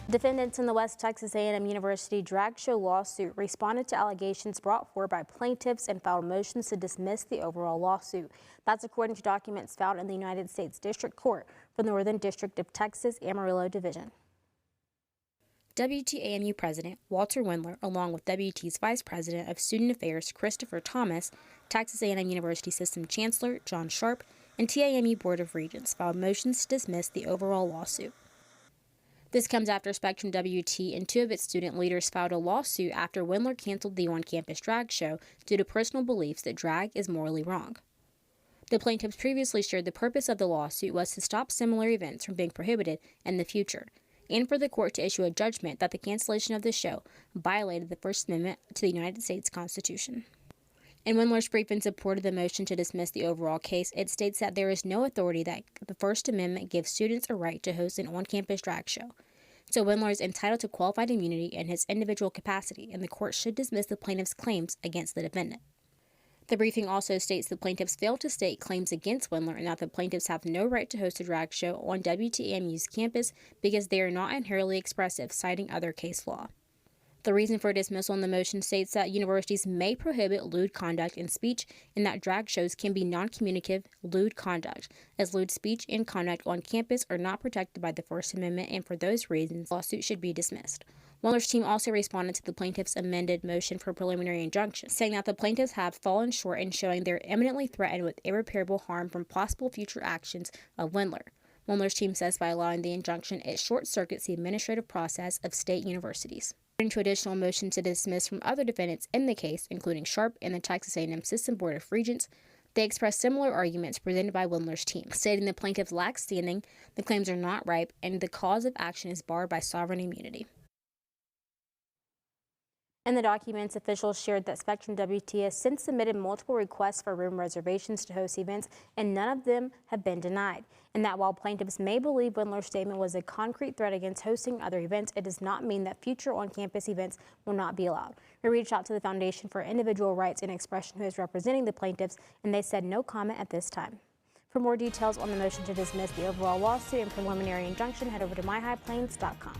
Defendants in the West Texas A&M University drag show lawsuit responded to allegations brought forward by plaintiffs and filed motions to dismiss the overall lawsuit. That's according to documents found in the United States District Court for the Northern District of Texas, Amarillo Division. WTAMU President Walter Wendler, along with WT's Vice President of Student Affairs Christopher Thomas, Texas A&M University System Chancellor John Sharp, and TAMU Board of Regents filed motions to dismiss the overall lawsuit. This comes after Spectrum WT and two of its student leaders filed a lawsuit after Wendler canceled the on-campus drag show due to personal beliefs that drag is morally wrong. The plaintiffs previously shared the purpose of the lawsuit was to stop similar events from being prohibited in the future, and for the court to issue a judgment that the cancellation of the show violated the First Amendment to the United States Constitution. In Wendler's brief in support of the motion to dismiss the overall case, it states that there is no authority that the First Amendment gives students a right to host an on-campus drag show. So Wendler is entitled to qualified immunity in his individual capacity, and the court should dismiss the plaintiff's claims against the defendant. The briefing also states the plaintiffs failed to state claims against Wendler and that the plaintiffs have no right to host a drag show on WTAMU's campus because they are not inherently expressive, citing other case law. The reason for dismissal in the motion states that universities may prohibit lewd conduct in speech and that drag shows can be non-communicative lewd conduct, as lewd speech and conduct on campus are not protected by the First Amendment, and for those reasons, the lawsuit should be dismissed. Wendler's team also responded to the plaintiff's amended motion for preliminary injunction, saying that the plaintiffs have fallen short in showing they're imminently threatened with irreparable harm from possible future actions of Wendler. Wendler's team says by allowing the injunction, it short-circuits the administrative process of state universities. According to additional motions to dismiss from other defendants in the case, including Sharp and the Texas A&M System Board of Regents, they expressed similar arguments presented by Wendler's team, stating the plaintiffs lack standing, the claims are not ripe, and the cause of action is barred by sovereign immunity. In the documents, officials shared that Spectrum WT has since submitted multiple requests for room reservations to host events, and none of them have been denied. And that while plaintiffs may believe Wendler's statement was a concrete threat against hosting other events, it does not mean that future on-campus events will not be allowed. We reached out to the Foundation for Individual Rights and Expression, who is representing the plaintiffs, and they said no comment at this time. For more details on the motion to dismiss the overall lawsuit and preliminary injunction, head over to myhighplains.com.